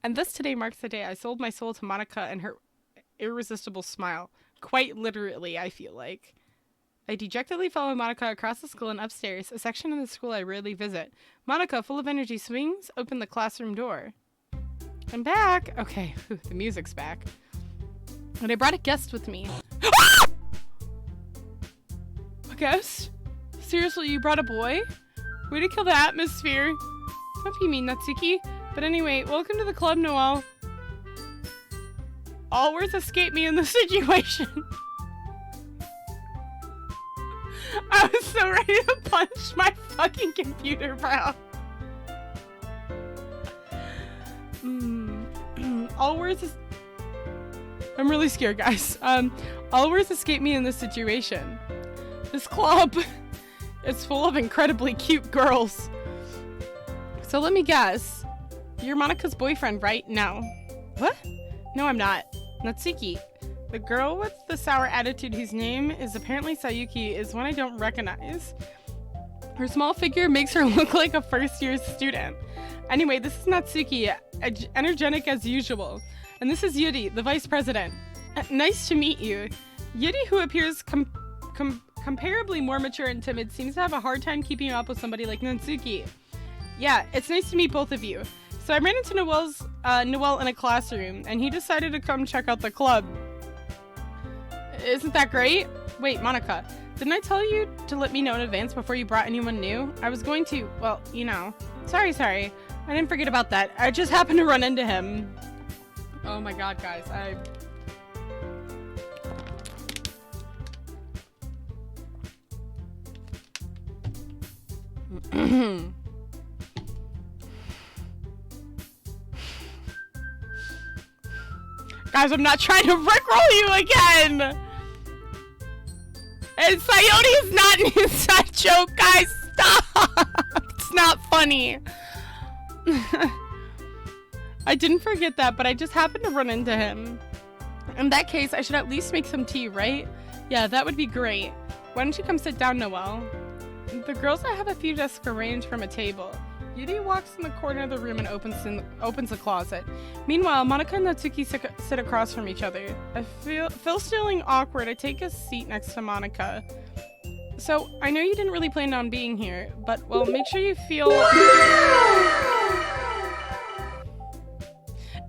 And thus today marks the day I sold my soul to Monica and her irresistible smile. Quite literally, I feel like. I dejectedly follow Monica across the school and upstairs, a section of the school I rarely visit. Monica, full of energy, swings open the classroom door. I'm back. Okay, the music's back. And I brought a guest with me. A guest? Seriously, you brought a boy? Way to kill the atmosphere. Don't be mean, Natsuki. But anyway, welcome to the club, Noelle. All words escape me in this situation. I was so ready to punch my fucking computer, bro. All words is... I'm really scared, guys. All words escape me in this situation. This club is full of incredibly cute girls. So let me guess. You're Monica's boyfriend, right? No. What? No, I'm not. Natsuki. The girl with the sour attitude whose name is apparently Sayuki is one I don't recognize. Her small figure makes her look like a first-year student. Anyway, this is Natsuki, energetic as usual. And this is Yuri, the vice president. Nice to meet you. Yuri, who appears comparably more mature and timid, seems to have a hard time keeping up with somebody like Natsuki. Yeah, it's nice to meet both of you. So I ran into Noelle in a classroom, and he decided to come check out the club. Isn't that great? Wait, Monica, didn't I tell you to let me know in advance before you brought anyone new? I was going to, well, you know. Sorry. I didn't forget about that. I just happened to run into him. Oh my god, guys, Guys, I'm not trying to rickroll you again! And Sayori is not an inside joke, guys! Stop! It's not funny. I didn't forget that, but I just happened to run into him. In that case, I should at least make some tea, right? Yeah, that would be great. Why don't you come sit down, Noelle? The girls have a few desks arranged from a table. Yuri walks in the corner of the room and opens a closet. Meanwhile, Monica and Natsuki sit across from each other. I feel feeling awkward. I take a seat next to Monica. So, I know you didn't really plan on being here, but, well, make sure you feel...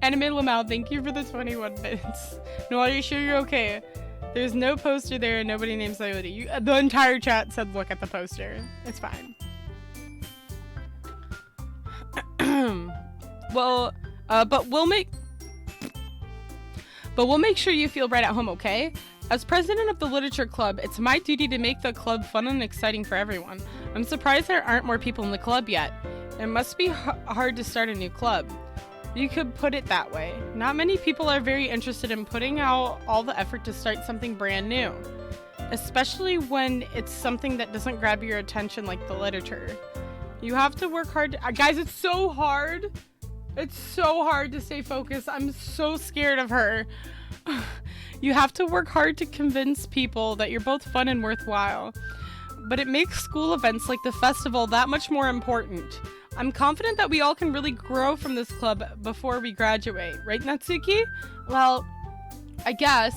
Anime Lamau, thank you for the 21 bits. No, are you sure you're okay? There's no poster there and nobody named Sayori. The entire chat said look at the poster. It's fine. Well, but we'll make sure you feel right at home, okay? As president of the literature club, it's my duty to make the club fun and exciting for everyone. I'm surprised there aren't more people in the club yet. It must be hard to start a new club. You could put it that way. Not many people are very interested in putting out all the effort to start something brand new, especially when it's something that doesn't grab your attention like the literature. You have to work hard. Guys, it's so hard. It's so hard to stay focused. I'm so scared of her. You have to work hard to convince people that you're both fun and worthwhile. But it makes school events like the festival that much more important. I'm confident that we all can really grow from this club before we graduate. Right, Natsuki? Well, I guess.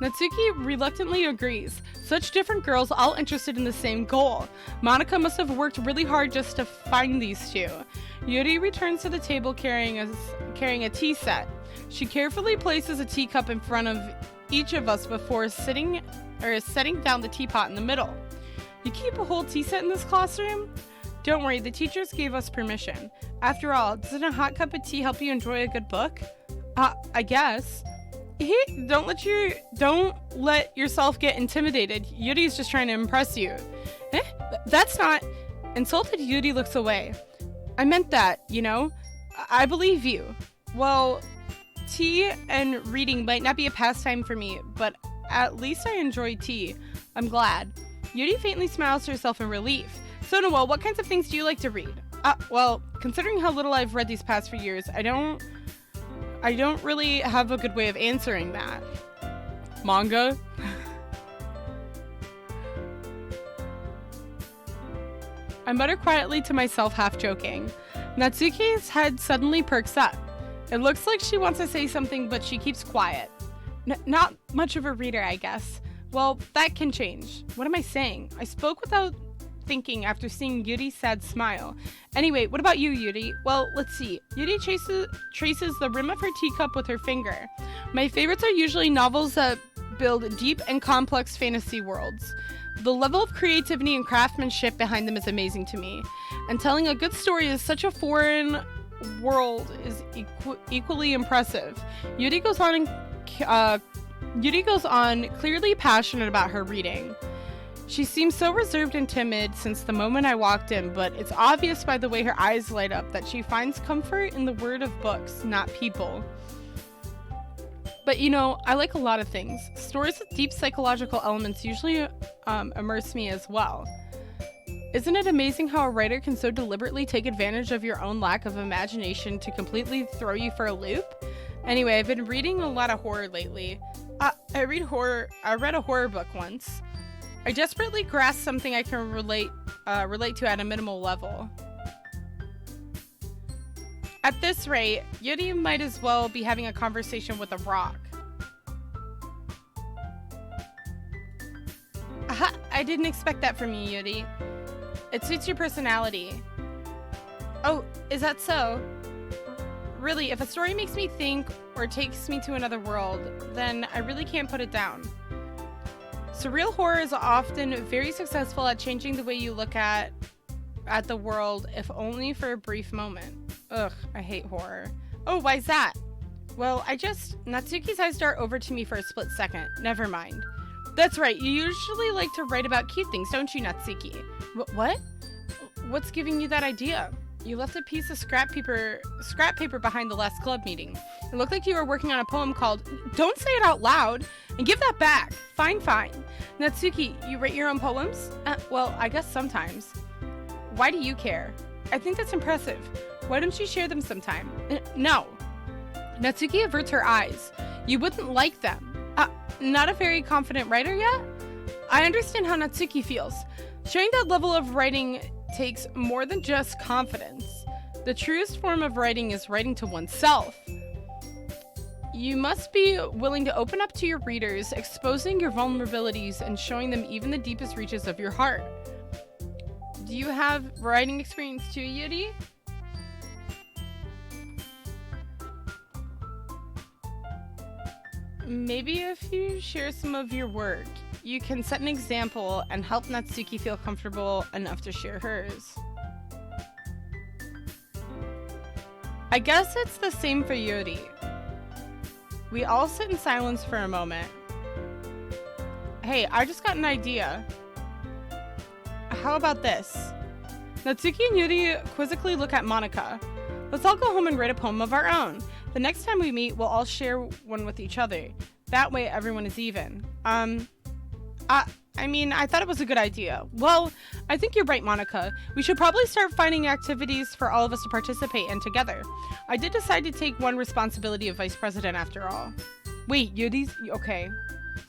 Natsuki reluctantly agrees. Such different girls, all interested in the same goal. Monica must have worked really hard just to find these two. Yuri returns to the table carrying a tea set. She carefully places a teacup in front of each of us before setting down the teapot in the middle. You keep a whole tea set in this classroom? Don't worry, the teachers gave us permission. After all, doesn't a hot cup of tea help you enjoy a good book? I guess. Don't let yourself get intimidated. Yuri's just trying to impress you. That's not... Insulted Yuri looks away. I meant that, you know? I believe you. Well, tea and reading might not be a pastime for me, but at least I enjoy tea. I'm glad. Yuri faintly smiles to herself in relief. So, Noelle, what kinds of things do you like to read? Well, considering how little I've read these past few years, I don't really have a good way of answering that. Manga? I mutter quietly to myself, half joking. Natsuki's head suddenly perks up. It looks like she wants to say something, but she keeps quiet. Not much of a reader, I guess. Well, that can change. What am I saying? I spoke without thinking after seeing Yuri's sad smile. Anyway, what about you, Yuri? Well, let's see. Yuri traces the rim of her teacup with her finger. My favorites are usually novels that build deep and complex fantasy worlds. The level of creativity and craftsmanship behind them is amazing to me. And telling a good story is such a foreign world is equally impressive. Yuri goes on clearly passionate about her reading. She seems so reserved and timid since the moment I walked in, but it's obvious by the way her eyes light up that she finds comfort in the word of books, not people. But I like a lot of things. Stories with deep psychological elements usually immerse me as well. Isn't it amazing how a writer can so deliberately take advantage of your own lack of imagination to completely throw you for a loop? Anyway, I've been reading a lot of horror lately. I read a horror book once. I desperately grasp something I can relate to at a minimal level. At this rate, Yuri might as well be having a conversation with a rock. Aha, I didn't expect that from you, Yuri. It suits your personality. Oh, is that so? Really, if a story makes me think or takes me to another world, then I really can't put it down. Surreal horror is often very successful at changing the way you look at the world, if only for a brief moment. Ugh, I hate horror. Oh, why's that? Well, Natsuki's eyes dart over to me for a split second. Never mind. That's right, you usually like to write about cute things, don't you, Natsuki? What? What's giving you that idea? You left a piece of scrap paper behind the last club meeting. It looked like you were working on a poem called Don't Say It Out Loud and Give That Back. Fine. Natsuki, you write your own poems? Well, I guess sometimes. Why do you care? I think that's impressive. Why don't you share them sometime? No. Natsuki averts her eyes. You wouldn't like them. Not a very confident writer yet? I understand how Natsuki feels. Sharing that level of writing takes more than just confidence. The truest form of writing is writing to oneself. You must be willing to open up to your readers, exposing your vulnerabilities and showing them even the deepest reaches of your heart. Do you have writing experience too, Yuri? Maybe if you share some of your work, you can set an example and help Natsuki feel comfortable enough to share hers. I guess it's the same for Yuri. We all sit in silence for a moment. Hey, I just got an idea. How about this? Natsuki and Yuri quizzically look at Monika. Let's all go home and write a poem of our own. The next time we meet, we'll all share one with each other. That way everyone is even. I thought it was a good idea. Well, I think you're right, Monika. We should probably start finding activities for all of us to participate in together. I did decide to take one responsibility of vice president after all. Wait, Yuri's... Okay.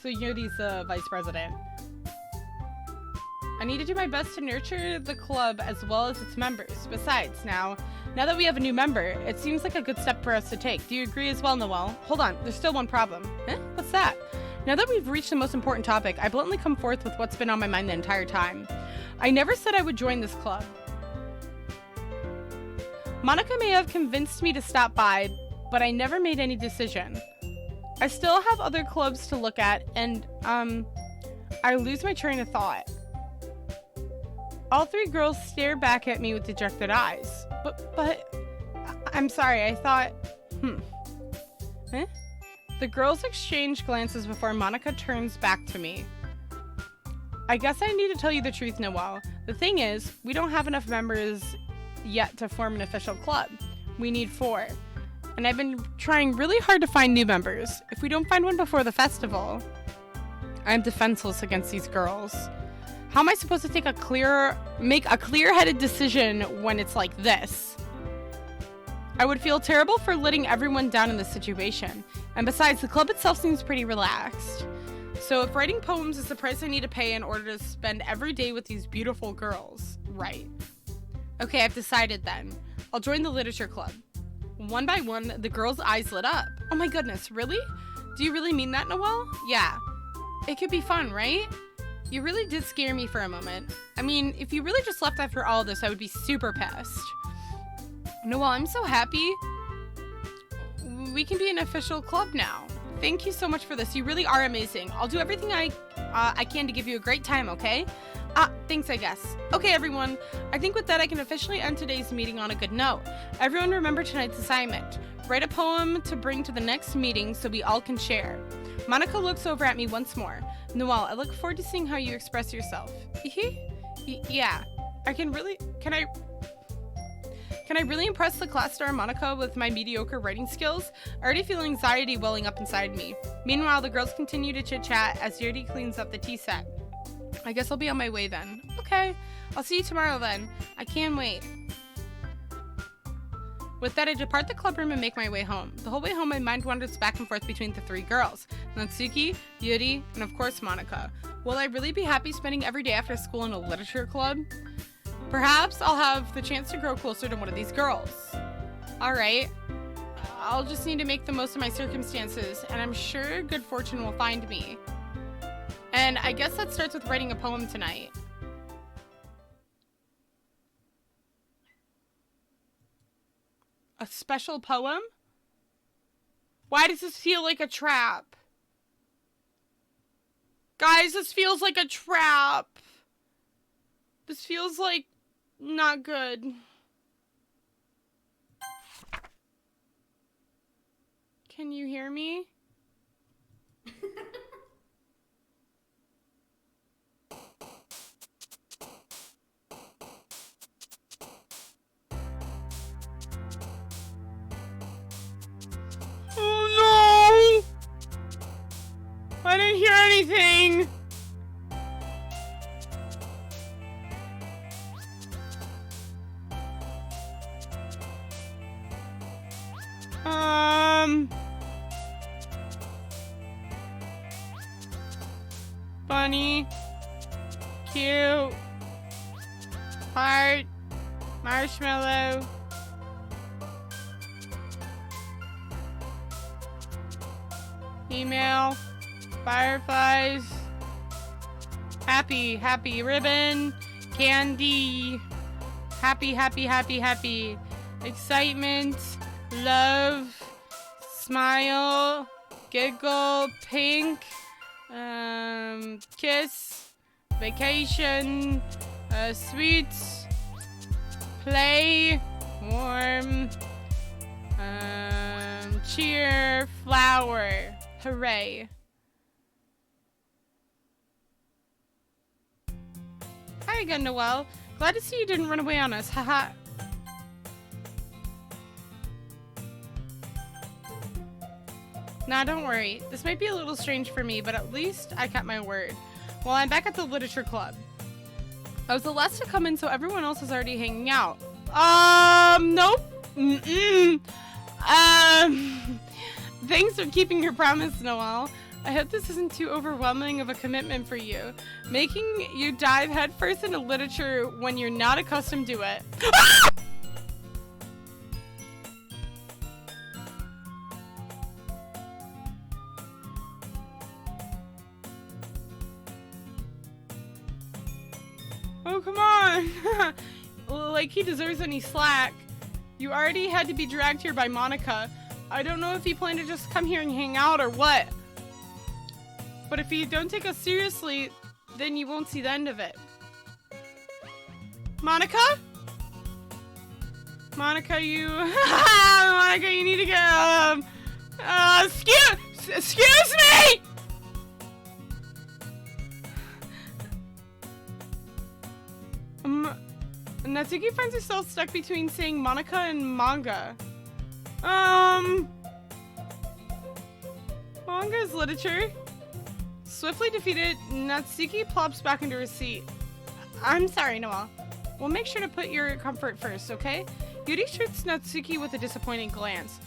So Yuri's the vice president. I need to do my best to nurture the club as well as its members. Besides, now that we have a new member, it seems like a good step for us to take. Do you agree as well, Noelle? Hold on, there's still one problem. What's that? Now that we've reached the most important topic, I bluntly come forth with what's been on my mind the entire time. I never said I would join this club. Monika may have convinced me to stop by, but I never made any decision. I still have other clubs to look at, and, I lose my train of thought. All three girls stare back at me with dejected eyes. But, I'm sorry, I thought, The girls exchange glances before Monika turns back to me. I guess I need to tell you the truth, Noelle. The thing is, we don't have enough members yet to form an official club. We need 4. And I've been trying really hard to find new members. If we don't find one before the festival, I'm defenseless against these girls. How am I supposed to make a clear-headed decision when it's like this? I would feel terrible for letting everyone down in this situation. And besides, the club itself seems pretty relaxed. So if writing poems is the price I need to pay in order to spend every day with these beautiful girls, right. Okay, I've decided then. I'll join the literature club. One by one, the girl's eyes lit up. Oh my goodness, really? Do you really mean that, Noelle? Yeah. It could be fun, right? You really did scare me for a moment. I mean, if you really just left after all this, I would be super pissed. Noelle, I'm so happy. We can be an official club now. Thank you so much for this. You really are amazing. I'll do everything I can to give you a great time, okay? Thanks, I guess. Okay, everyone. I think with that, I can officially end today's meeting on a good note. Everyone remember tonight's assignment. Write a poem to bring to the next meeting so we all can share. Monica looks over at me once more. Noelle, I look forward to seeing how you express yourself. Yeah. Can I really impress the class star Monica with my mediocre writing skills? I already feel anxiety welling up inside me. Meanwhile, the girls continue to chit-chat as Yuri cleans up the tea set. I guess I'll be on my way then. Okay, I'll see you tomorrow then. I can't wait. With that, I depart the club room and make my way home. The whole way home, my mind wanders back and forth between the three girls, Natsuki, Yuri, and of course Monica. Will I really be happy spending every day after school in a literature club? Perhaps I'll have the chance to grow closer to one of these girls. Alright, I'll just need to make the most of my circumstances, and I'm sure good fortune will find me. And I guess that starts with writing a poem tonight. A special poem? Why does this feel like a trap? Guys, this feels like a trap. This feels like not good. Can you hear me? Oh no! I didn't hear anything! Funny, cute, heart, marshmallow, email, fireflies, happy, happy ribbon, candy, happy, happy, happy, happy, excitement, love, smile, giggle, pink, kiss, vacation, sweet, play, warm, cheer, flower, hooray. Hi again, Noelle. Glad to see you didn't run away on us, haha. Nah, don't worry. This might be a little strange for me, but at least I kept my word. Well, I'm back at the literature club. I was the last to come in, so everyone else is already hanging out. Nope. Thanks for keeping your promise, Noelle. I hope this isn't too overwhelming of a commitment for you. Making you dive headfirst into literature when you're not accustomed to it. Oh, come on. Like he deserves any slack. You already had to be dragged here by Monica. I don't know if you plan to just come here and hang out or what. But if you don't take us seriously, then you won't see the end of it. Monica? Monica, you... Monica, you need to get... Excuse me! Natsuki finds herself stuck between saying Monica and manga. Manga is literature. Swiftly defeated, Natsuki plops back into her seat. I'm sorry, Noelle. We'll make sure to put your comfort first, okay? Yuri shoots Natsuki with a disappointing glance.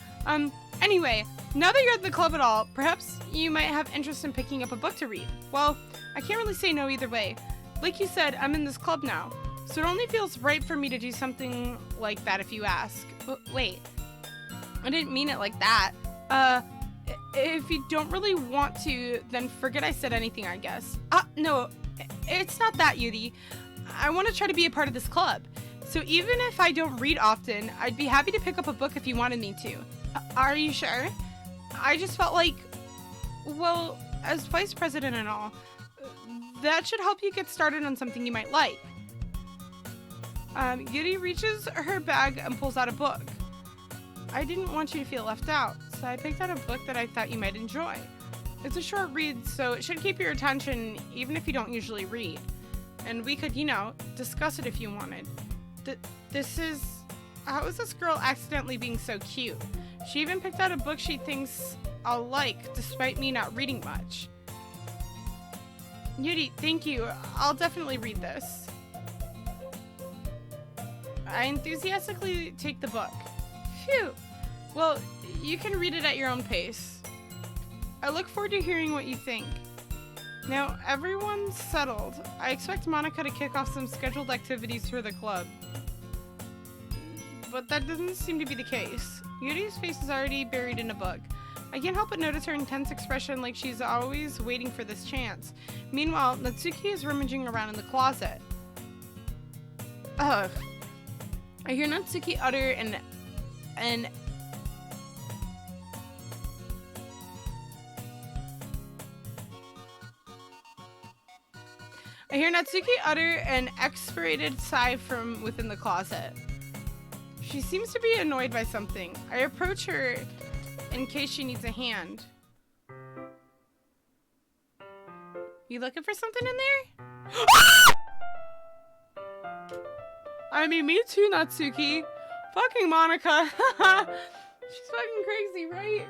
Anyway, now that you're at the club at all, perhaps you might have interest in picking up a book to read. Well, I can't really say no either way. Like you said, I'm in this club now. So it only feels right for me to do something like that if you ask. But wait, I didn't mean it like that. If you don't really want to, then forget I said anything, I guess. No, it's not that, Yuri. I want to try to be a part of this club. So even if I don't read often, I'd be happy to pick up a book if you wanted me to. Are you sure? I just felt like, well, as vice president and all, that should help you get started on something you might like. Yuri reaches her bag and pulls out a book. I didn't want you to feel left out, so I picked out a book that I thought you might enjoy. It's a short read, so it should keep your attention even if you don't usually read. And we could, discuss it if you wanted. How is this girl accidentally being so cute? She even picked out a book she thinks I'll like, despite me not reading much. Yuri, thank you. I'll definitely read this. I enthusiastically take the book. Phew. Well, you can read it at your own pace. I look forward to hearing what you think. Now, everyone's settled. I expect Monica to kick off some scheduled activities for the club. But that doesn't seem to be the case. Yuri's face is already buried in a book. I can't help but notice her intense expression, like she's always waiting for this chance. Meanwhile, Natsuki is rummaging around in the closet. Ugh. I hear Natsuki utter an exasperated sigh from within the closet. She seems to be annoyed by something. I approach her in case she needs a hand. You looking for something in there? I mean, me too, Natsuki. Fucking Monica. She's fucking crazy, right?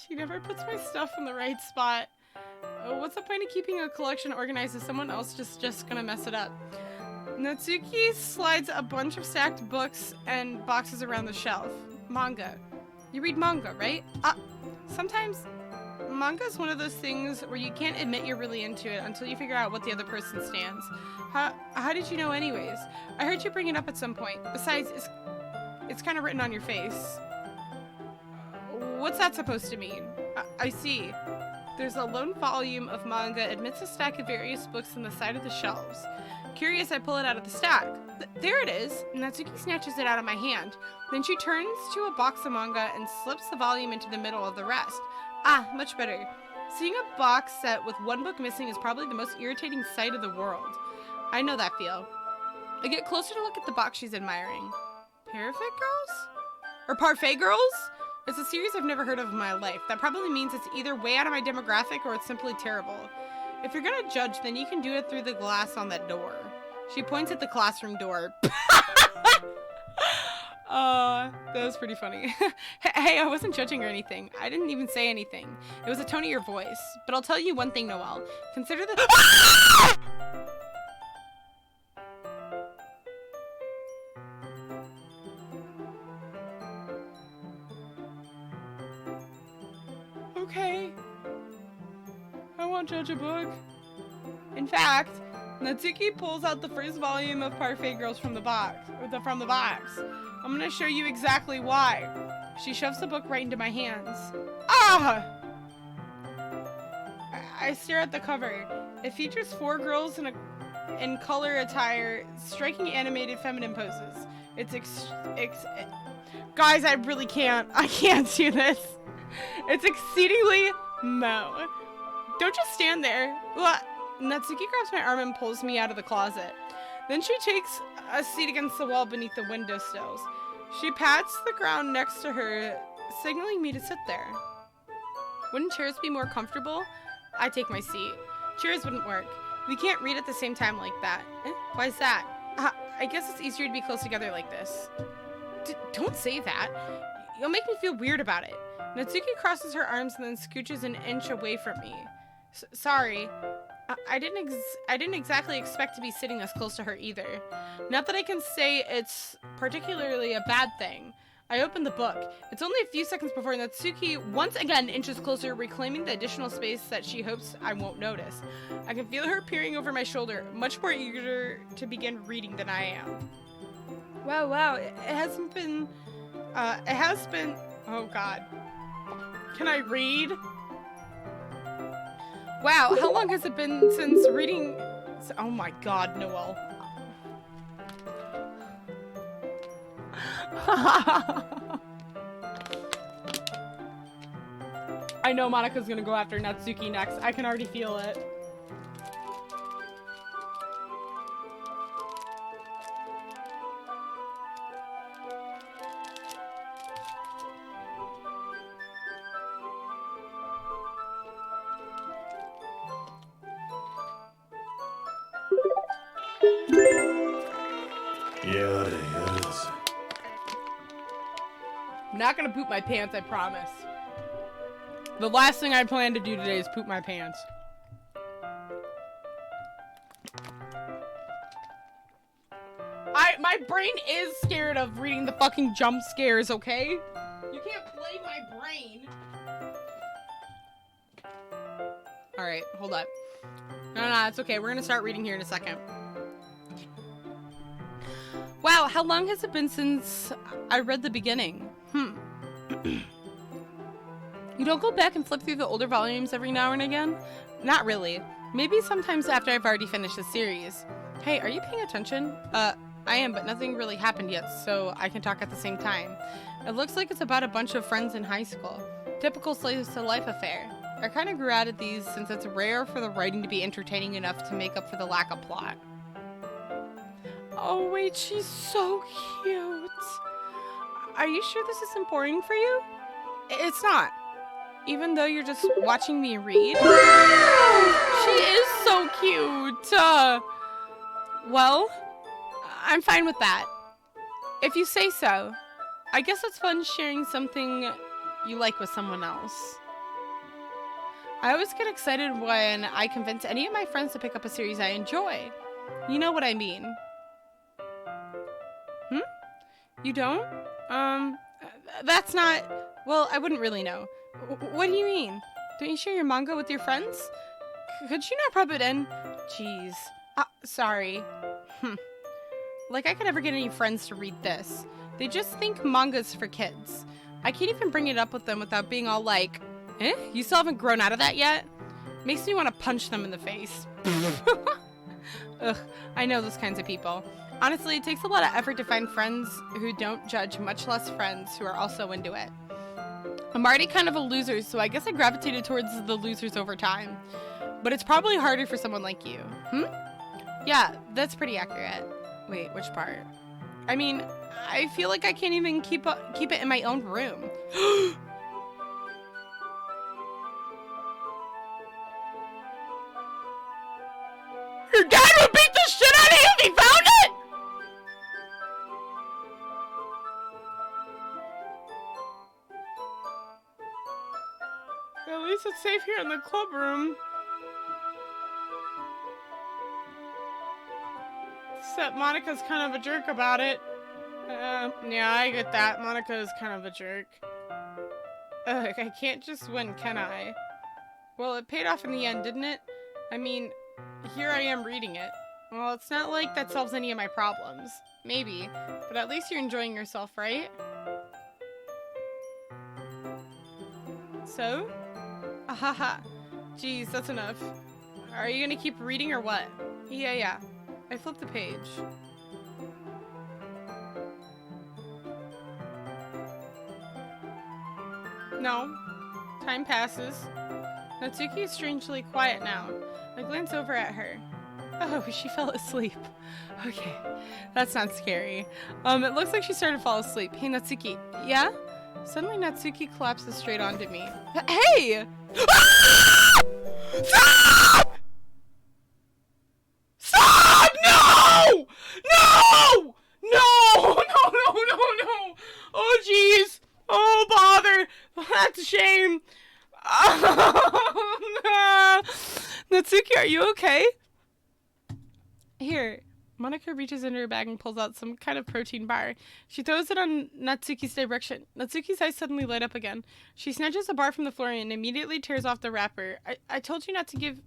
She never puts my stuff in the right spot. What's the point of keeping a collection organized if someone else just gonna mess it up? Natsuki slides a bunch of stacked books and boxes around the shelf. Manga. You read manga, right? Sometimes manga is one of those things where you can't admit you're really into it until you figure out what the other person stands. How did you know anyways? I heard you bring it up at some point. Besides, it's kind of written on your face. What's that supposed to mean? I see. There's a lone volume of manga amidst a stack of various books on the side of the shelves. Curious, I pull it out of the stack. There it is. Natsuki snatches it out of my hand. Then she turns to a box of manga and slips the volume into the middle of the rest. Much better. Seeing a box set with one book missing is probably the most irritating sight of the world. I know that feel. I get closer to look at the box she's admiring. Parfait Girls? Or Parfait Girls? It's a series I've never heard of in my life. That probably means it's either way out of my demographic or it's simply terrible. If you're gonna judge, then you can do it through the glass on that door. She points at the classroom door. That was pretty funny. Hey, I wasn't judging or anything. I didn't even say anything. It was the tone of your voice. But I'll tell you one thing, Noelle. Consider the... Okay. I won't judge a book. In fact, Natsuki pulls out the first volume of Parfait Girls from the box. I'm gonna show you exactly why. She shoves the book right into my hands. I stare at the cover. It features 4 girls in color attire, striking animated feminine poses. Guys, I really can't. I can't do this. It's exceedingly Mo. Don't just stand there. What? Natsuki grabs my arm and pulls me out of the closet. Then she takes a seat against the wall beneath the windowsills. She pats the ground next to her, signaling me to sit there. Wouldn't chairs be more comfortable? I take my seat. Chairs wouldn't work. We can't read at the same time like that. Why's that? I guess it's easier to be close together like this. Don't say that. You'll make me feel weird about it. Natsuki crosses her arms and then scooches an inch away from me. Sorry. I didn't exactly expect to be sitting this close to her either. Not that I can say it's particularly a bad thing. I open the book. It's only a few seconds before Natsuki once again inches closer, reclaiming the additional space that she hopes I won't notice. I can feel her peering over my shoulder, much more eager to begin reading than I am. Wow, it hasn't been, it has been, oh god. Can I read? Wow, how long has it been since reading, oh my god, Noelle. I know Monika's gonna go after Natsuki next. I can already feel it. I'm not gonna poop my pants, I promise. The last thing I plan to do today is poop my pants. My brain is scared of reading the fucking jump scares, okay? You can't blame my brain. Alright, hold up. No, it's okay. We're gonna start reading here in a second. Wow, how long has it been since I read the beginning? You don't go back and flip through the older volumes every now and again? Not really. Maybe sometimes after I've already finished the series. Hey, are you paying attention? I am, but nothing really happened yet, so I can talk at the same time. It looks like it's about a bunch of friends in high school. Typical slice-of-life affair. I kind of grew out of these since it's rare for the writing to be entertaining enough to make up for the lack of plot. Oh wait, she's so cute. Are you sure this isn't boring for you? It's not. Even though you're just watching me read. She is so cute. Well, I'm fine with that. If you say so. I guess it's fun sharing something you like with someone else. I always get excited when I convince any of my friends to pick up a series I enjoy. You know what I mean. You don't? That's not... Well, I wouldn't really know. What do you mean? Don't you share your manga with your friends? Could you not rub it in? Jeez. Sorry. Like I could ever get any friends to read this. They just think manga's for kids. I can't even bring it up with them without being all like, eh? You still haven't grown out of that yet? Makes me want to punch them in the face. Ugh, I know those kinds of people. Honestly, it takes a lot of effort to find friends who don't judge, much less friends who are also into it. I'm already kind of a loser, so I guess I gravitated towards the losers over time. But it's probably harder for someone like you. Yeah, that's pretty accurate. Wait, which part? I mean, I feel like I can't even keep it in my own room. Your dad would beat the shit out of you if he found it! At least it's safe here in the club room. Except Monika's kind of a jerk about it. Yeah, I get that. Monika is kind of a jerk. Ugh, I can't just win, can I? Well, it paid off in the end, didn't it? I mean, here I am reading it. Well, it's not like that solves any of my problems. Maybe, but at least you're enjoying yourself, right? So? Ahaha. Jeez, that's enough. Are you gonna keep reading or what? Yeah. I flipped the page. No. Time passes. Natsuki is strangely quiet now. I glance over at her. Oh, she fell asleep. Okay, that's not scary. It looks like she started to fall asleep. Hey, Natsuki. Yeah? Suddenly, Natsuki collapses straight onto me. Hey! Ah! Stop! Stop! No! No! No! No! Oh, jeez. Oh, bother. That's a shame. Natsuki, are you okay? Here. Monika reaches into her bag and pulls out some kind of protein bar. She throws it on Natsuki's direction. Natsuki's eyes suddenly light up again. She snatches a bar from the floor and immediately tears off the wrapper. I told you not to give...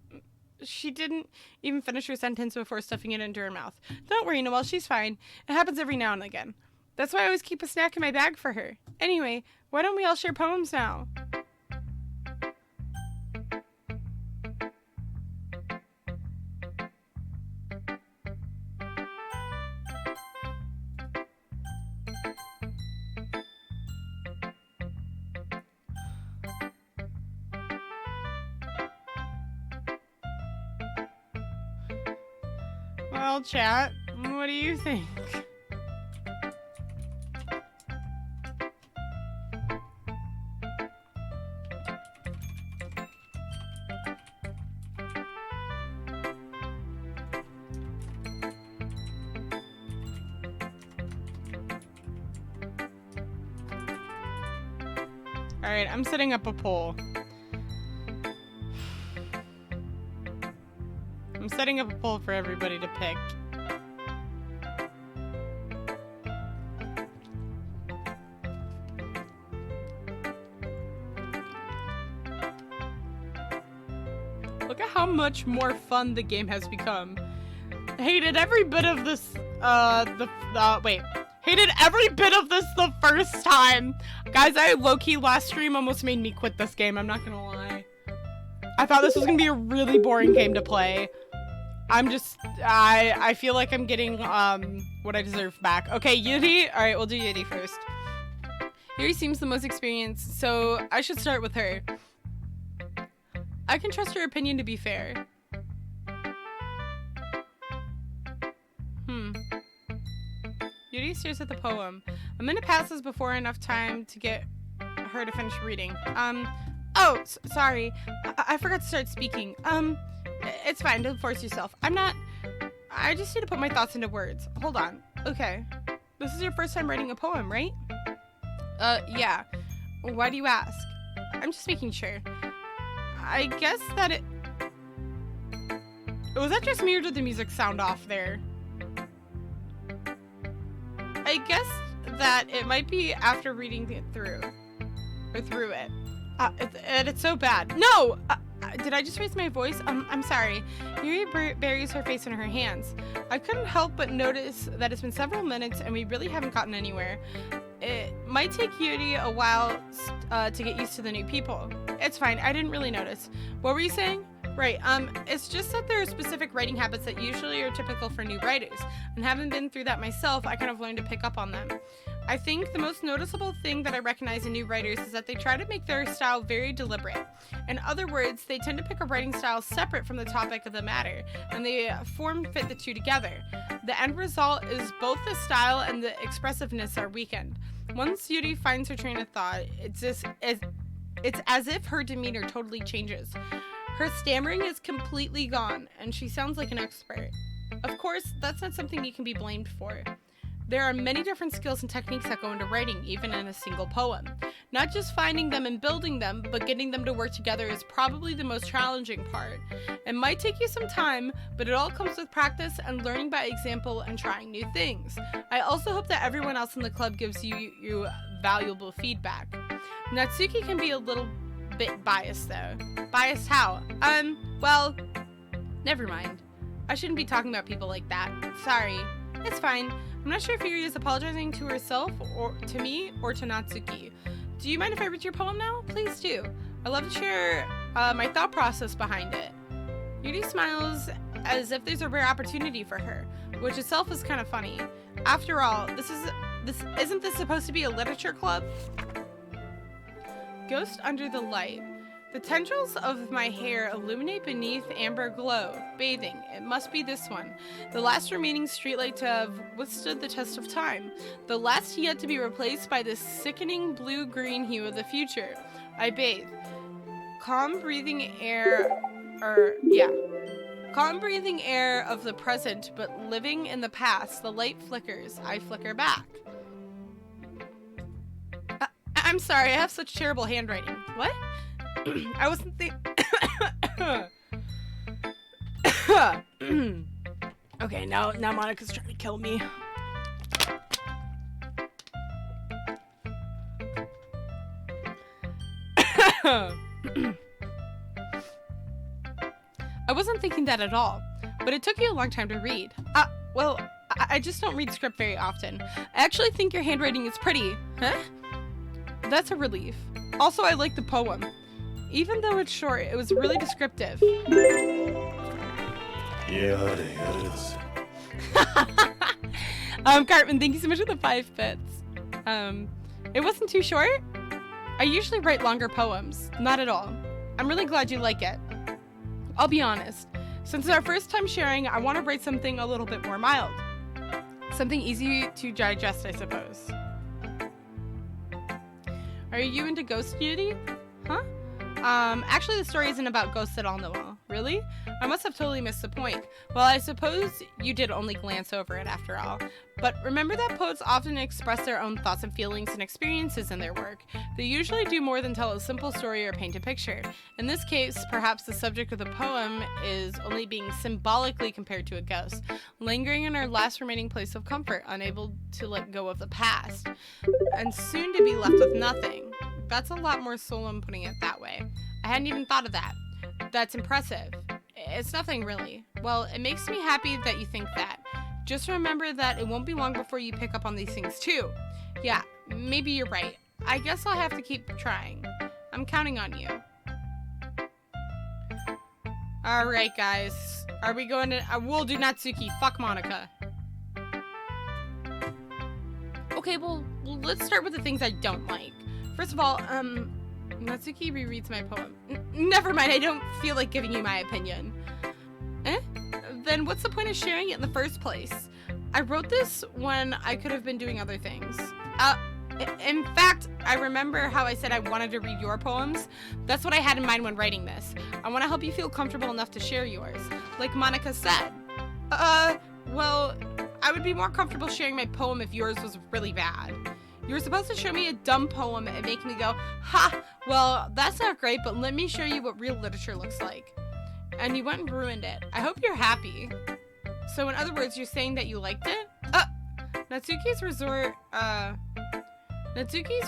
she didn't even finish her sentence before stuffing it into her mouth. Don't worry, Noelle, she's fine. It happens every now and again. That's why I always keep a snack in my bag for her. Anyway, why don't we all share poems now? Well, chat, what do you think? Alright, I'm setting up a poll. I'm setting up a poll for everybody to pick. Look at how much more fun the game has become. Hated every bit of this, hated every bit of this the first time. Guys, low-key last stream almost made me quit this game, I'm not gonna lie. I thought this was gonna be a really boring game to play. I feel like I'm getting, what I deserve back. Okay, Yuri. Alright, we'll do Yuri first. Yuri seems the most experienced, so I should start with her. I can trust her opinion to be fair. Yuri stares at the poem. A minute passes before enough time to get her to finish reading. Sorry. I forgot to start speaking. It's fine, don't force yourself. I just need to put my thoughts into words. Hold on. Okay. This is your first time writing a poem, right? Yeah. Why do you ask? I'm just making sure. I guess that it... Was that just me or did the music sound off there? I guess that it might be after reading it through. Or through it. It's so bad. No! Did I just raise my voice? I'm sorry. Yuri buries her face in her hands. I couldn't help but notice that it's been several minutes and we really haven't gotten anywhere. It might take Yuri a while to get used to the new people. It's fine, I didn't really notice. What were you saying? Right, it's just that there are specific writing habits that usually are typical for new writers, and having been through that myself, I kind of learned to pick up on them. I think the most noticeable thing that I recognize in new writers is that they try to make their style very deliberate. In other words, they tend to pick a writing style separate from the topic of the matter, and they form-fit the two together. The end result is both the style and the expressiveness are weakened. Once Yuri finds her train of thought, it's as if her demeanor totally changes. Her stammering is completely gone, and she sounds like an expert. Of course, that's not something you can be blamed for. There are many different skills and techniques that go into writing, even in a single poem. Not just finding them and building them, but getting them to work together is probably the most challenging part. It might take you some time, but it all comes with practice and learning by example and trying new things. I also hope that everyone else in the club gives you valuable feedback. Natsuki can be a little bit biased though. Biased how? Well, never mind. I shouldn't be talking about people like that. Sorry. It's fine. I'm not sure if Yuri is apologizing to herself, or to me, or to Natsuki. Do you mind if I read your poem now? Please do. I love to share my thought process behind it. Yuri smiles as if there's a rare opportunity for her, which itself is kind of funny. After all, isn't this supposed to be a literature club? Ghost under the light. The tendrils of my hair illuminate beneath amber glow. Bathing. It must be this one. The last remaining streetlight to have withstood the test of time. The last yet to be replaced by the sickening blue-green hue of the future. I bathe. Calm breathing air of the present, but living in the past. The light flickers. I flicker back. I'm sorry, I have such terrible handwriting. What? I wasn't Okay, now Monica's trying to kill me. I wasn't thinking that at all, but it took you a long time to read. Well, I just don't read script very often. I actually think your handwriting is pretty. Huh? That's a relief. Also, I like the poem. Even though it's short, it was really descriptive. Cartman, thank you so much for the 5 bits. It wasn't too short? I usually write longer poems. Not at all. I'm really glad you like it. I'll be honest. Since it's our first time sharing, I want to write something a little bit more mild. Something easy to digest, I suppose. Are you into ghost beauty? Huh? Actually the story isn't about ghosts at all, Noelle. Really? I must have totally missed the point. Well, I suppose you did only glance over it after all. But remember that poets often express their own thoughts and feelings and experiences in their work. They usually do more than tell a simple story or paint a picture. In this case, perhaps the subject of the poem is only being symbolically compared to a ghost, lingering in our last remaining place of comfort, unable to let go of the past, and soon to be left with nothing. That's a lot more soul in putting it that way. I hadn't even thought of that. That's impressive. It's nothing really. Well, it makes me happy that you think that. Just remember that it won't be long before you pick up on these things too. Yeah, maybe you're right. I guess I'll have to keep trying. I'm counting on you. Alright guys. Are we going to... we'll do Natsuki. Fuck Monica. Okay, well, let's start with the things I don't like. First of all, Natsuki rereads my poem. Never mind, I don't feel like giving you my opinion. Then what's the point of sharing it in the first place? I wrote this when I could have been doing other things. In fact, I remember how I said I wanted to read your poems. That's what I had in mind when writing this. I want to help you feel comfortable enough to share yours. Like Monica said. Well, I would be more comfortable sharing my poem if yours was really bad. You were supposed to show me a dumb poem and make me go, ha, well, that's not great, but let me show you what real literature looks like. And you went and ruined it. I hope you're happy. So in other words, you're saying that you liked it? Natsuki's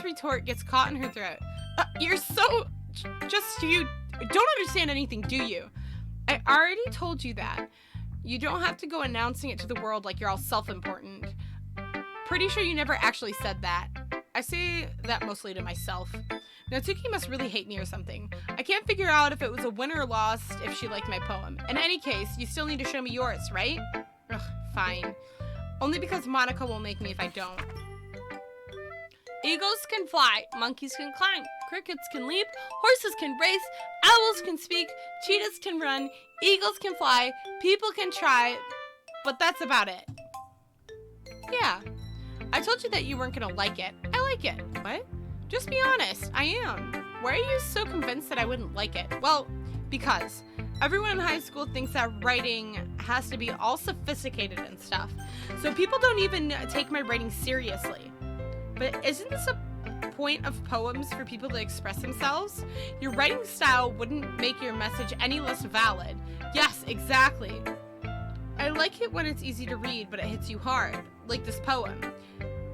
retort gets caught in her throat. You're so... you don't understand anything, do you? I already told you that. You don't have to go announcing it to the world like you're all self-important. Pretty sure you never actually said that. I say that mostly to myself. Natsuki must really hate me or something. I can't figure out if it was a win or loss if she liked my poem. In any case, you still need to show me yours, right? Ugh, fine. Only because Monica will make me if I don't. Eagles can fly, monkeys can climb, crickets can leap, horses can race, owls can speak, cheetahs can run, eagles can fly, people can try, but that's about it. Yeah. I told you that you weren't gonna like it. I like it. What? Just be honest. I am. Why are you so convinced that I wouldn't like it? Well, because everyone in high school thinks that writing has to be all sophisticated and stuff. So people don't even take my writing seriously. But isn't this a point of poems for people to express themselves? Your writing style wouldn't make your message any less valid. Yes, exactly. I like it when it's easy to read, but it hits you hard, like this poem.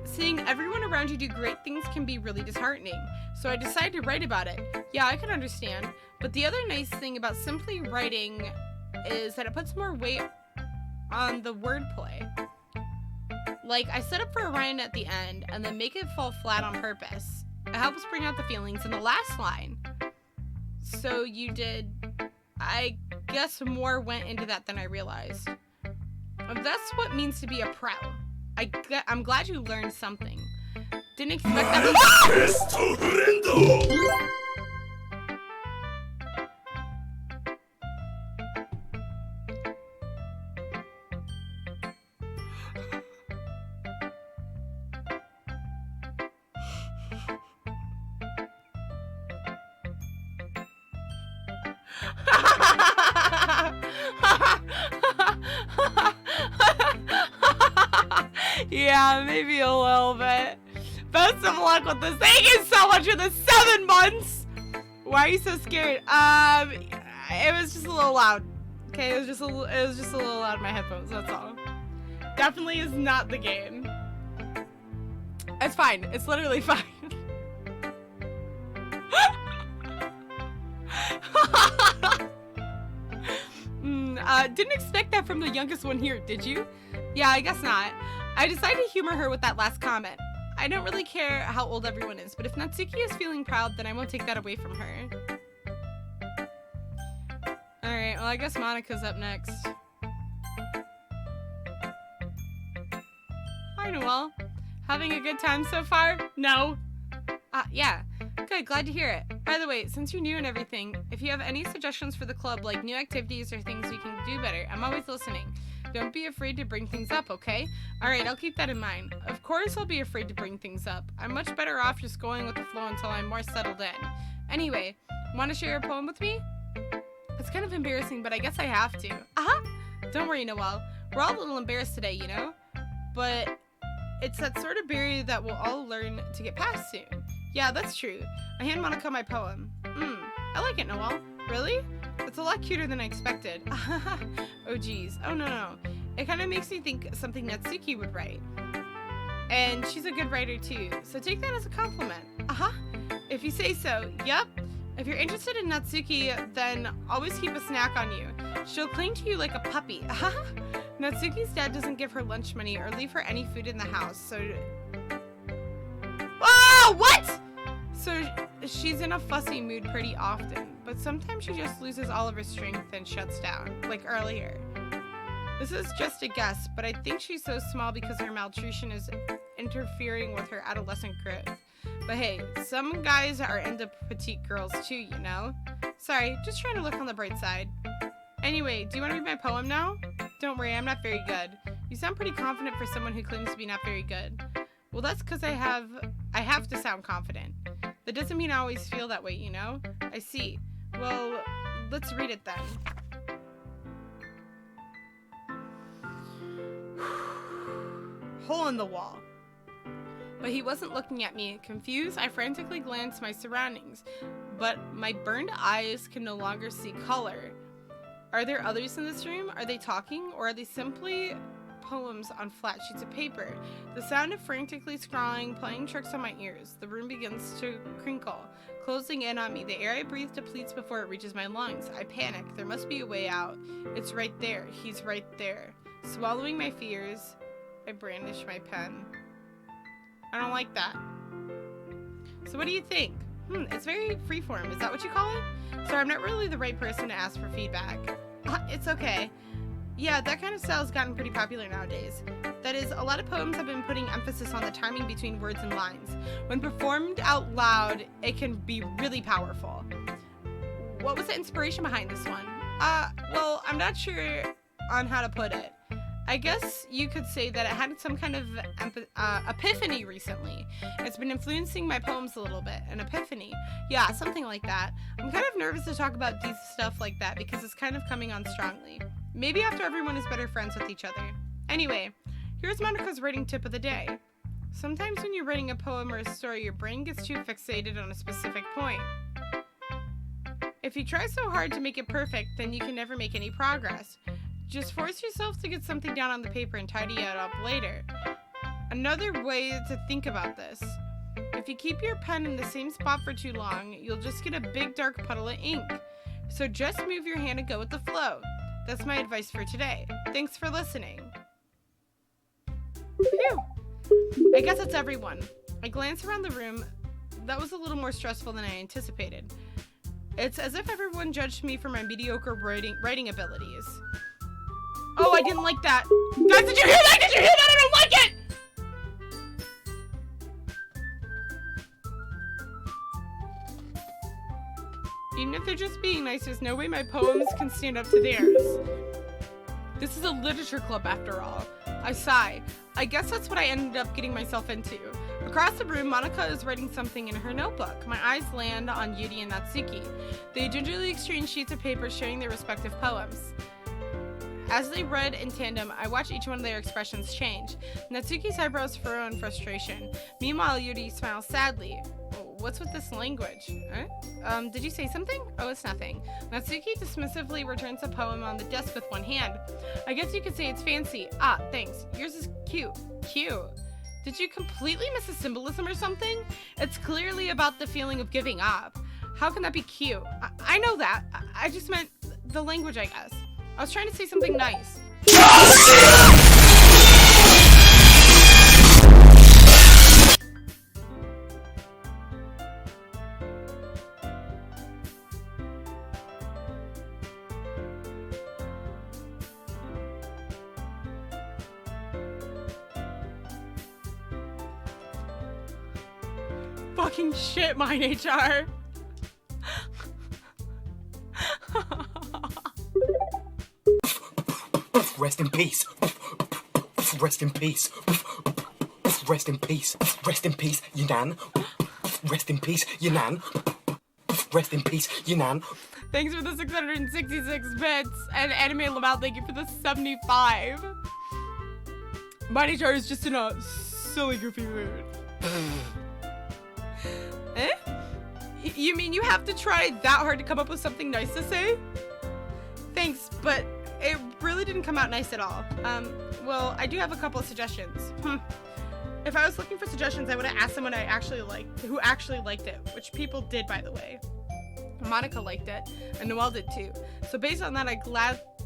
Seeing everyone around you do great things can be really disheartening, so I decided to write about it. Yeah, I can understand, but the other nice thing about simply writing is that it puts more weight on the wordplay. Like, I set up for Orion at the end, and then make it fall flat on purpose. It helps bring out the feelings in the last line. So you did... I guess more went into that than I realized. That's what it means to be a pro. I'm glad you learned something. Didn't expect that. Yeah, maybe a little bit. Best of luck with this. Thank you so much for the 7 months. Why are you so scared? It was just a little loud. Okay, it was just a little loud in my headphones. That's all. Definitely is not the game. It's fine. It's literally fine. Didn't expect that from the youngest one here, did you? Yeah, I guess not. I decided to humor her with that last comment. I don't really care how old everyone is, but if Natsuki is feeling proud, then I won't take that away from her. Alright, well I guess Monika's up next. Hi, Noelle. Having a good time so far? No. Yeah. Good, glad to hear it. By the way, since you're new and everything, if you have any suggestions for the club, like new activities or things we can do better, I'm always listening. Don't be afraid to bring things up, okay? Alright, I'll keep that in mind. Of course I'll be afraid to bring things up. I'm much better off just going with the flow until I'm more settled in. Anyway, want to share a poem with me? It's kind of embarrassing, but I guess I have to. Don't worry, Noelle. We're all a little embarrassed today, you know? But it's that sort of barrier that we'll all learn to get past soon. Yeah, that's true. I hand Monika my poem. I like it, Noelle. Really? It's a lot cuter than I expected. Oh, geez. Oh, no. It kind of makes me think something Natsuki would write. And she's a good writer, too. So take that as a compliment. If you say so. Yep. If you're interested in Natsuki, then always keep a snack on you. She'll cling to you like a puppy. Natsuki's dad doesn't give her lunch money or leave her any food in the house, so... Oh, what? So she's in a fussy mood pretty often, but sometimes she just loses all of her strength and shuts down, like earlier. This is just a guess, but I think she's so small because her malnutrition is interfering with her adolescent growth. But hey, some guys are into petite girls too, you know? Sorry, just trying to look on the bright side. Anyway, do you want to read my poem now? Don't worry, I'm not very good. You sound pretty confident for someone who claims to be not very good. Well, that's because I have to sound confident. That doesn't mean I always feel that way, you know? I see. Well, let's read it then. Hole in the wall. But he wasn't looking at me. Confused, I frantically glanced my surroundings, but my burned eyes could no longer see color. Are there others in this room? Are they talking, or are they simply poems on flat sheets of paper? The sound of frantically scrawling, playing tricks on my ears. The room begins to crinkle, closing in on me. The air I breathe depletes before it reaches my lungs. I panic. There must be a way out. It's right there. He's right there. Swallowing my fears, I brandish my pen. I don't like that. So what do you think? It's very freeform. Is that what you call it? Sorry, I'm not really the right person to ask for feedback. It's okay. Yeah, that kind of style has gotten pretty popular nowadays. That is, a lot of poems have been putting emphasis on the timing between words and lines. When performed out loud, it can be really powerful. What was the inspiration behind this one? Well, I'm not sure on how to put it. I guess you could say that it had some kind of epiphany recently. It's been influencing my poems a little bit. An epiphany. Yeah, something like that. I'm kind of nervous to talk about deep stuff like that because it's kind of coming on strongly. Maybe after everyone is better friends with each other. Anyway, here's Monika's writing tip of the day. Sometimes when you're writing a poem or a story, your brain gets too fixated on a specific point. If you try so hard to make it perfect, then you can never make any progress. Just force yourself to get something down on the paper and tidy it up later. Another way to think about this. If you keep your pen in the same spot for too long, you'll just get a big dark puddle of ink. So just move your hand and go with the flow. That's my advice for today. Thanks for listening. Phew. I guess that's everyone. I glance around the room. That was a little more stressful than I anticipated. It's as if everyone judged me for my mediocre writing abilities. Oh, I didn't like that. Guys, did you hear that? Did you hear that? I don't like it! Even if they're just being nice, there's no way my poems can stand up to theirs. This is a literature club after all. I sigh. I guess that's what I ended up getting myself into. Across the room, Monika is writing something in her notebook. My eyes land on Yuri and Natsuki. They gingerly exchange sheets of paper sharing their respective poems. As they read in tandem, I watch each one of their expressions change. Natsuki's eyebrows furrow in frustration. Meanwhile, Yuri smiles sadly. What's with this language? Huh? Did you say something? Oh, it's nothing. Natsuki dismissively returns a poem on the desk with one hand. I guess you could say it's fancy. Ah, thanks. Yours is cute. Cute. Did you completely miss a symbolism or something? It's clearly about the feeling of giving up. How can that be cute? I know that. I just meant the language, I guess. I was trying to say something nice. Fucking shit, mine HR. Rest in peace. Rest in peace. Rest in peace. Rest in peace, Yunan. Rest in peace, Yunan. Rest in peace, Yunan. Thanks for the 666 bits. And Anime Lamau, thank you for the 75. Mine HR is just in a silly, goofy mood. Eh? You mean you have to try that hard to come up with something nice to say? Thanks, but it really didn't come out nice at all. Well, I do have a couple of suggestions. If I was looking for suggestions, I would have asked someone who actually liked it, which people did, by the way. Monica liked it, and Noelle did too. So based on that,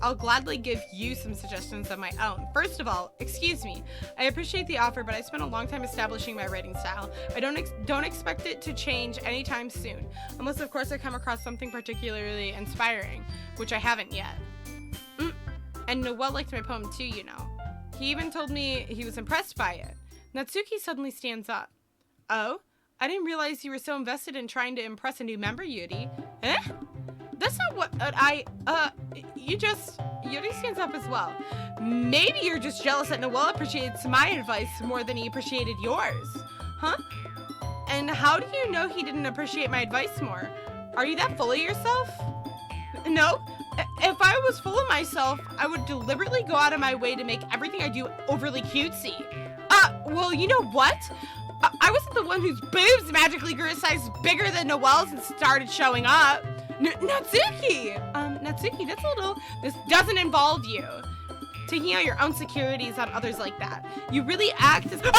I'll gladly give you some suggestions of my own. First of all, excuse me. I appreciate the offer, but I spent a long time establishing my writing style. I don't expect it to change anytime soon, unless of course I come across something particularly inspiring, which I haven't yet. And Noelle liked my poem too, you know. He even told me he was impressed by it. Natsuki suddenly stands up. Oh? I didn't realize you were so invested in trying to impress a new member, Yuri. Eh? That's not what Yuri stands up as well. Maybe you're just jealous that Noelle appreciates my advice more than he appreciated yours. Huh? And how do you know he didn't appreciate my advice more? Are you that full of yourself? No. If I was full of myself, I would deliberately go out of my way to make everything I do overly cutesy. Well, you know what? I wasn't the one whose boobs magically grew a size bigger than Noelle's and started showing up. Natsuki! Natsuki, this doesn't involve you. Taking out your own securities on others like that. You really act as— Stop!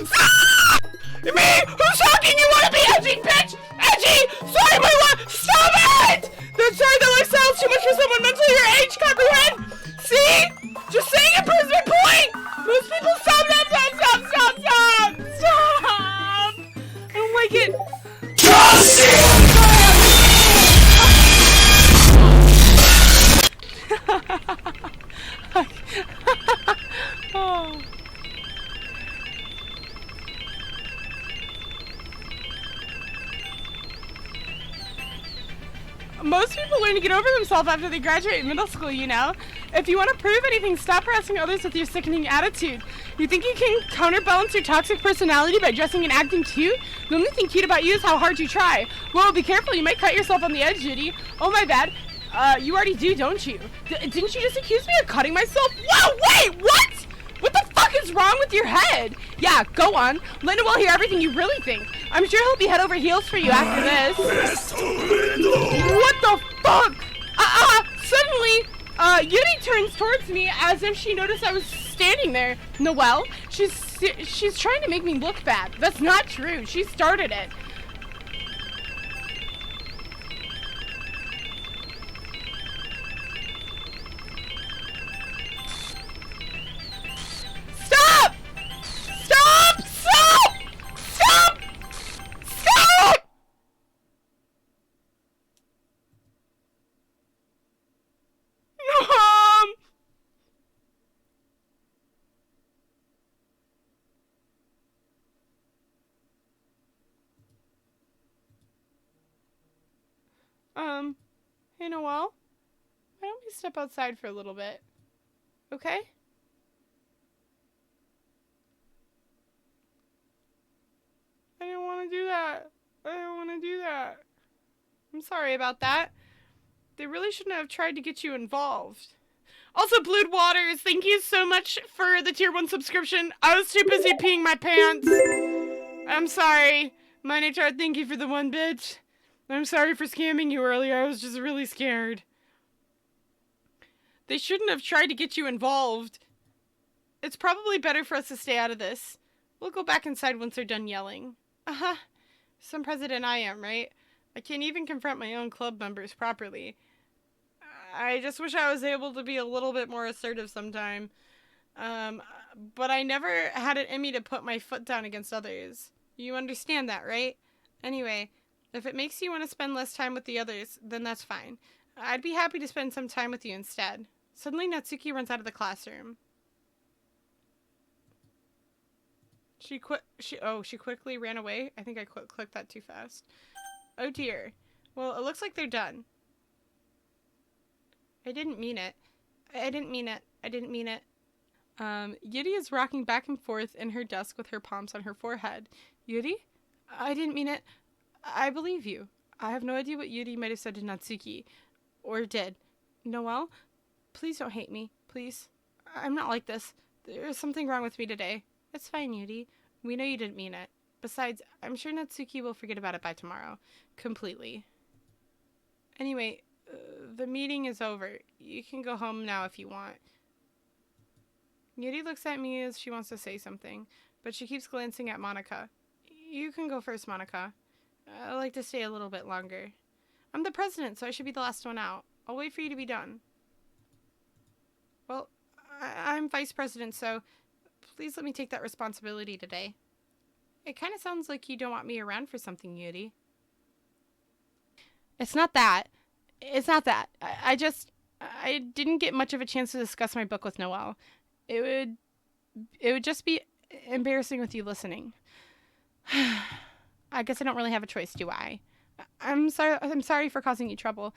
Stop! Me? Who's talking? You wanna be edgy, bitch? Edgy! Sorry, my love! Stop it! Sorry that I sound too much for someone mentally your age, comprehend? See? Just saying it proves my point! Most people stop! I don't like it. Oh. Most people learn to get over themselves after they graduate middle school, you know? If you want to prove anything, stop harassing others with your sickening attitude. You think you can counterbalance your toxic personality by dressing and acting cute? The only thing cute about you is how hard you try. Well, be careful, you might cut yourself on the edge, Judy. Oh, my bad. You already do, don't you? Didn't you just accuse me of cutting myself? Whoa, wait, what? What the fuck is wrong with your head? Yeah, go on. Let Noelle hear everything you really think. I'm sure he'll be head over heels for you after this. What the fuck? Suddenly, Yuri turns towards me as if she noticed I was standing there. Noelle, she's trying to make me look bad. That's not true. She started it. Stop! Stop! Stop! Stop! Stop! Hey Noelle, why don't we step outside for a little bit, okay? I didn't want to do that. I'm sorry about that. They really shouldn't have tried to get you involved. Also, Blued Waters, thank you so much for the tier 1 subscription. I was too busy peeing my pants. I'm sorry. My HR, thank you for the 1 bit. I'm sorry for scamming you earlier. I was just really scared. They shouldn't have tried to get you involved. It's probably better for us to stay out of this. We'll go back inside once they're done yelling. Some president I am, right? I can't even confront my own club members properly. I just wish I was able to be a little bit more assertive sometime. But I never had it in me to put my foot down against others. You understand that, right? Anyway, if it makes you want to spend less time with the others, then that's fine. I'd be happy to spend some time with you instead. Suddenly, Natsuki runs out of the classroom. She quickly ran away. I think I clicked that too fast. Oh dear. Well, it looks like they're done. I didn't mean it. I didn't mean it. I didn't mean it. Yuri is rocking back and forth in her desk with her palms on her forehead. Yuri? I didn't mean it. I believe you. I have no idea what Yuri might have said to Natsuki. Or did. Noelle? Please don't hate me. Please. I'm not like this. There's something wrong with me today. It's fine, Yuri. We know you didn't mean it. Besides, I'm sure Natsuki will forget about it by tomorrow. Completely. Anyway, the meeting is over. You can go home now if you want. Yuri looks at me as she wants to say something, but she keeps glancing at Monica. You can go first, Monica. I'd like to stay a little bit longer. I'm the president, so I should be the last one out. I'll wait for you to be done. Well, I'm vice president, so please let me take that responsibility today. It kind of sounds like you don't want me around for something, Yuri. It's not that. It's not that. I didn't get much of a chance to discuss my book with Noelle. It would just be embarrassing with you listening. I guess I don't really have a choice, do I? I'm sorry for causing you trouble.